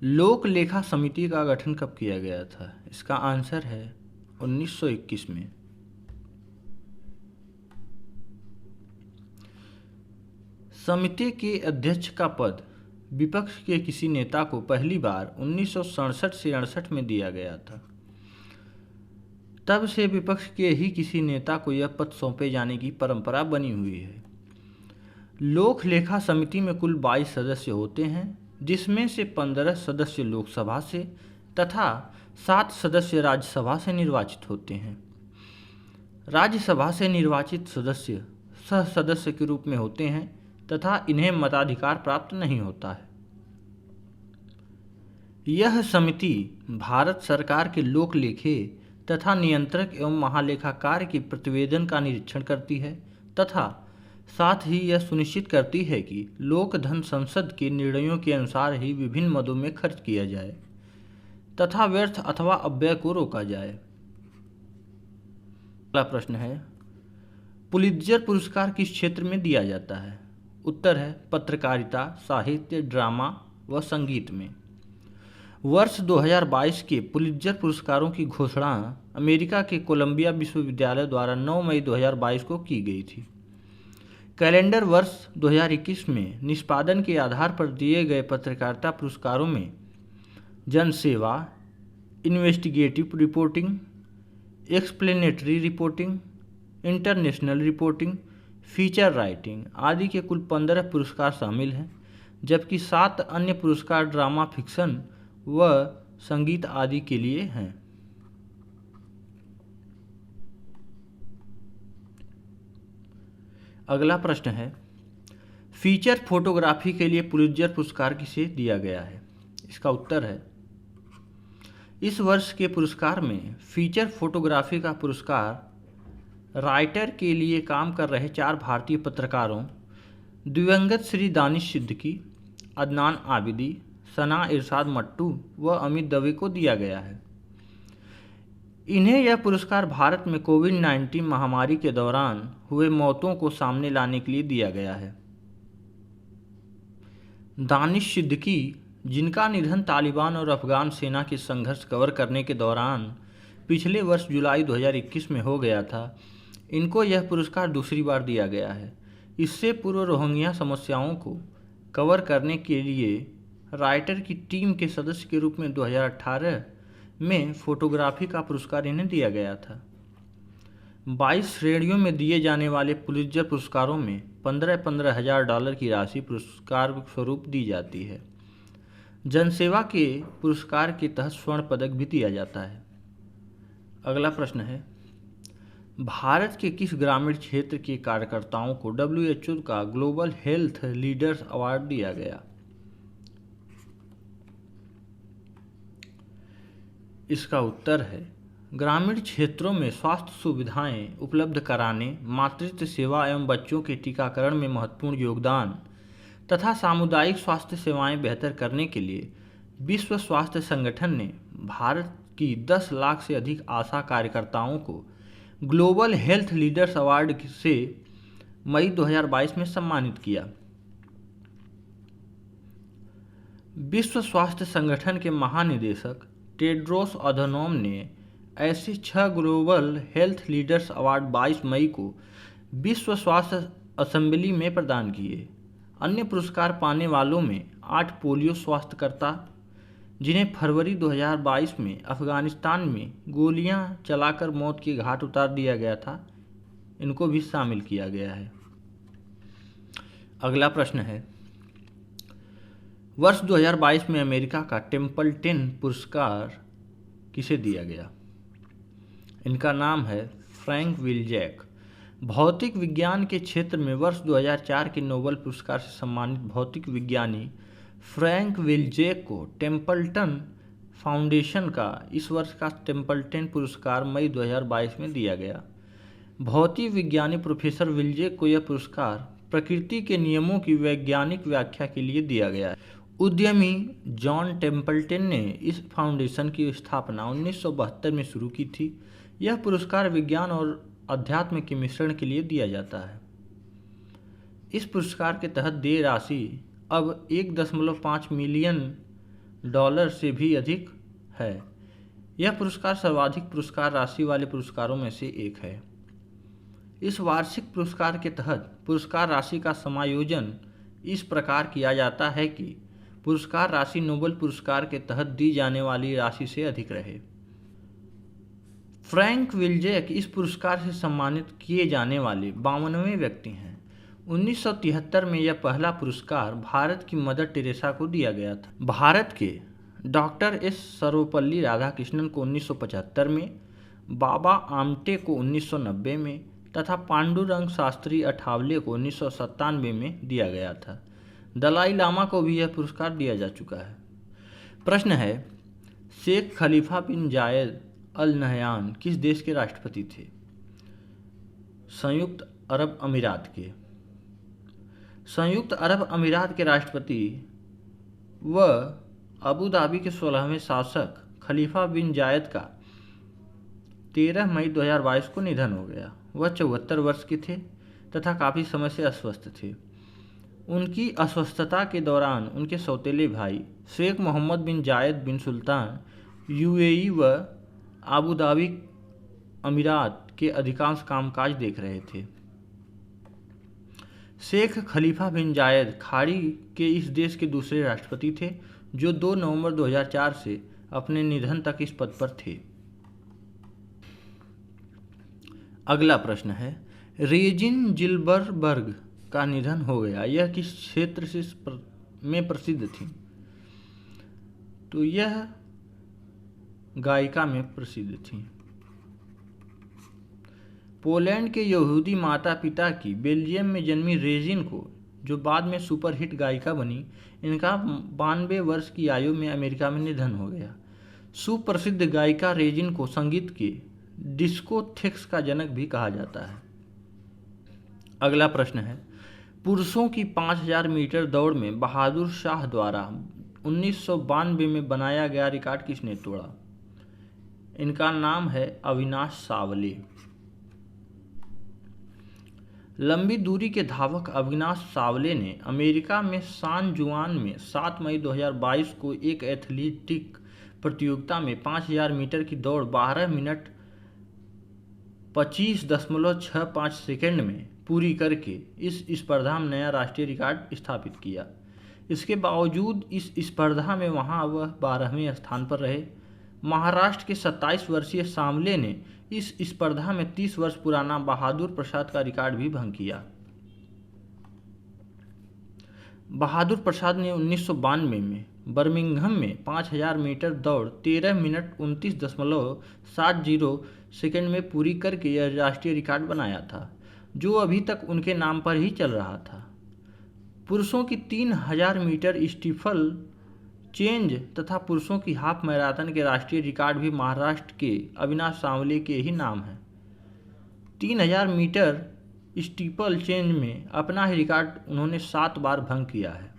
लोक लेखा समिति का गठन कब किया गया था? इसका आंसर है 1921 में। समिति के अध्यक्ष का पद विपक्ष के किसी नेता को पहली बार 1967 से 68 में दिया गया था। तब से विपक्ष के ही किसी नेता को यह पद सौंपे जाने की परंपरा बनी हुई है। लोक लेखा समिति में कुल 22 सदस्य होते हैं, जिसमें से 15 सदस्य लोकसभा से तथा 7 सदस्य राज्यसभा से निर्वाचित होते हैं। राज्यसभा से निर्वाचित सदस्य सह सदस्य के रूप में होते हैं तथा इन्हें मताधिकार प्राप्त नहीं होता है। यह समिति भारत सरकार के लोक लेखे तथा नियंत्रक एवं महालेखाकार के प्रतिवेदन का निरीक्षण करती है तथा साथ ही यह सुनिश्चित करती है कि लोक धन संसद के निर्णयों के अनुसार ही विभिन्न मदों में खर्च किया जाए तथा व्यर्थ अथवा अपव्यय को रोका जाए। अगला प्रश्न है, पुलित्जर पुरस्कार किस क्षेत्र में दिया जाता है? उत्तर है पत्रकारिता, साहित्य, ड्रामा व संगीत में। वर्ष 2022 के पुलित्जर पुरस्कारों की घोषणा अमेरिका के कोलंबिया विश्वविद्यालय द्वारा 9 मई 2022 को की गई थी। कैलेंडर वर्ष 2021 में निष्पादन के आधार पर दिए गए पत्रकारिता पुरस्कारों में जनसेवा, investigative reporting, explanatory reporting, international reporting, feature writing आदि के कुल 15 पुरस्कार शामिल हैं, जबकि 7 अन्य पुरस्कार ड्रामा, फिक्शन व संगीत आदि के लिए हैं। अगला प्रश्न है, फीचर फोटोग्राफी के लिए पुलित्जर पुरस्कार किसे दिया गया है? इसका उत्तर है, इस वर्ष के पुरस्कार में फीचर फोटोग्राफी का पुरस्कार राइटर के लिए काम कर रहे 4 भारतीय पत्रकारों दिवंगत श्री दानिश सिद्दीकी, अदनान आबिदी, सना इरशाद मट्टू व अमित दवे को दिया गया है। इन्हें यह पुरस्कार भारत में कोविड-19 महामारी के दौरान हुए मौतों को सामने लाने के लिए दिया गया है। दानिश सिद्दीकी, जिनका निधन तालिबान और अफगान सेना के संघर्ष कवर करने के दौरान पिछले वर्ष जुलाई 2021 में हो गया था, इनको यह पुरस्कार दूसरी बार दिया गया है। इससे पूर्व रोहिंग्या समस्याओं को कवर करने के लिए राइटर की टीम के सदस्य के रूप में 2018 में फोटोग्राफी का पुरस्कार इन्हें दिया गया था। 22 श्रेणियों में दिए जाने वाले पुलित्जर पुरस्कारों में $15,000 की राशि पुरस्कार स्वरूप दी जाती है। जनसेवा के पुरस्कार के तहत स्वर्ण पदक भी दिया जाता है। अगला प्रश्न है, भारत के किस ग्रामीण क्षेत्र के कार्यकर्ताओं को WHO का ग्लोबल हेल्थ लीडर्स अवार्ड दिया गया? इसका उत्तर है, ग्रामीण क्षेत्रों में स्वास्थ्य सुविधाएं उपलब्ध कराने, मातृत्व सेवा एवं बच्चों के टीकाकरण में महत्वपूर्ण योगदान तथा सामुदायिक स्वास्थ्य सेवाएं बेहतर करने के लिए विश्व स्वास्थ्य संगठन ने भारत की 10 लाख से अधिक आशा कार्यकर्ताओं को ग्लोबल हेल्थ लीडर्स अवार्ड से मई 2022 में सम्मानित किया। विश्व स्वास्थ्य संगठन के महानिदेशक टेड्रोस अधनोम ने ऐसे 6 ग्लोबल हेल्थ लीडर्स अवार्ड 22 मई को विश्व स्वास्थ्य असेंबली में प्रदान किए। अन्य पुरस्कार पाने वालों में 8 पोलियो स्वास्थ्यकर्ता, जिन्हें फरवरी 2022 में अफगानिस्तान में गोलियां चलाकर मौत के घाट उतार दिया गया था, इनको भी शामिल किया गया है। अगला प्रश्न है, वर्ष 2022 में अमेरिका का टेम्पल्टन पुरस्कार किसे दिया गया? इनका नाम है फ्रैंक विल्जैक। भौतिक विज्ञान के क्षेत्र में वर्ष 2004 के नोबेल पुरस्कार से सम्मानित भौतिक विज्ञानी फ्रैंक विल्जैक को टेम्पल्टन फाउंडेशन का इस वर्ष का टेम्पल्टन पुरस्कार मई 2022 में दिया गया। भौतिक विज्ञानी प्रोफेसर विल्जैक को यह पुरस्कार प्रकृति के नियमों की वैज्ञानिक व्याख्या के लिए दिया गया है। उद्यमी जॉन टेम्पल्टन ने इस फाउंडेशन की स्थापना 1972 में शुरू की थी। यह पुरस्कार विज्ञान और अध्यात्म के मिश्रण के लिए दिया जाता है। इस पुरस्कार के तहत देय राशि अब $1.5 मिलियन डॉलर से भी अधिक है। यह पुरस्कार सर्वाधिक पुरस्कार राशि वाले पुरस्कारों में से एक है। इस वार्षिक पुरस्कार के तहत पुरस्कार राशि का समायोजन इस प्रकार किया जाता है कि पुरस्कार राशि नोबेल पुरस्कार के तहत दी जाने वाली राशि से अधिक रहे। फ्रैंक विल्जेक इस पुरस्कार से सम्मानित किए जाने वाले 52वें व्यक्ति हैं। 1973 में यह पहला पुरस्कार भारत की मदर टेरेसा को दिया गया था। भारत के डॉक्टर एस सर्वपल्ली राधाकृष्णन को 1975 में, बाबा आमटे को 1990 में तथा पांडुरंग शास्त्री अठावले को 1997 में दिया गया था। दलाई लामा को भी यह पुरस्कार दिया जा चुका है। प्रश्न है, शेख खलीफा बिन जायद अल नहयान किस देश के राष्ट्रपति थे? संयुक्त अरब अमीरात के। संयुक्त अरब अमीरात के राष्ट्रपति व अबू धाबी के 16वें शासक खलीफा बिन जायद का 13 मई 2022 को निधन हो गया। वह 74 वर्ष के थे तथा काफ़ी समय से अस्वस्थ थे। उनकी अस्वस्थता के दौरान उनके सौतेले भाई शेख मोहम्मद बिन जायद बिन सुल्तान यूएई व आबू धाबी अमीरात के अधिकांश कामकाज देख रहे थे। शेख खलीफा बिन जायद खाड़ी के इस देश के दूसरे राष्ट्रपति थे जो 2 नवंबर 2004 से अपने निधन तक इस पद पर थे। अगला प्रश्न है, रेजिन जिल्बरबर्ग का निधन हो गया, यह किस क्षेत्र से में प्रसिद्ध थी? तो यह गायिका में प्रसिद्ध थी। पोलैंड के यहूदी माता पिता की बेल्जियम में जन्मी रेजिन को, जो बाद में सुपरहिट गायिका बनी, इनका 92 वर्ष की आयु में अमेरिका में निधन हो गया। सुप्रसिद्ध गायिका रेजिन को संगीत के डिस्कोथेक्स का जनक भी कहा जाता है। अगला प्रश्न है, पुरुषों की 5000 मीटर दौड़ में बहादुर शाह द्वारा 1992 में बनाया गया रिकॉर्ड किसने तोड़ा? इनका नाम है अविनाश सावले। लंबी दूरी के धावक अविनाश सावले ने अमेरिका में सान जुआन में 7 मई 2022 को एक एथलेटिक प्रतियोगिता में 5000 मीटर की दौड़ 12 मिनट 25.65 सेकंड में पूरी करके इस स्पर्धा में नया राष्ट्रीय रिकॉर्ड स्थापित किया। इसके बावजूद इस स्पर्धा में वह 12वें स्थान पर रहे। महाराष्ट्र के 27 वर्षीय सावले ने इस स्पर्धा में 30 वर्ष पुराना बहादुर प्रसाद का रिकॉर्ड भी भंग किया। बहादुर प्रसाद ने 1992 में बर्मिंघम में 5000 मीटर दौड़ 13 मिनट 29.70 सेकंड में पूरी करके यह राष्ट्रीय रिकॉर्ड बनाया था, जो अभी तक उनके नाम पर ही चल रहा था। पुरुषों की 3000 मीटर स्टीफल चेंज तथा पुरुषों की हाफ मैराथन के राष्ट्रीय रिकॉर्ड भी महाराष्ट्र के अविनाश सावले के ही नाम है। 3000 मीटर स्टीपल चेंज में अपना ही रिकॉर्ड उन्होंने 7 बार भंग किया है।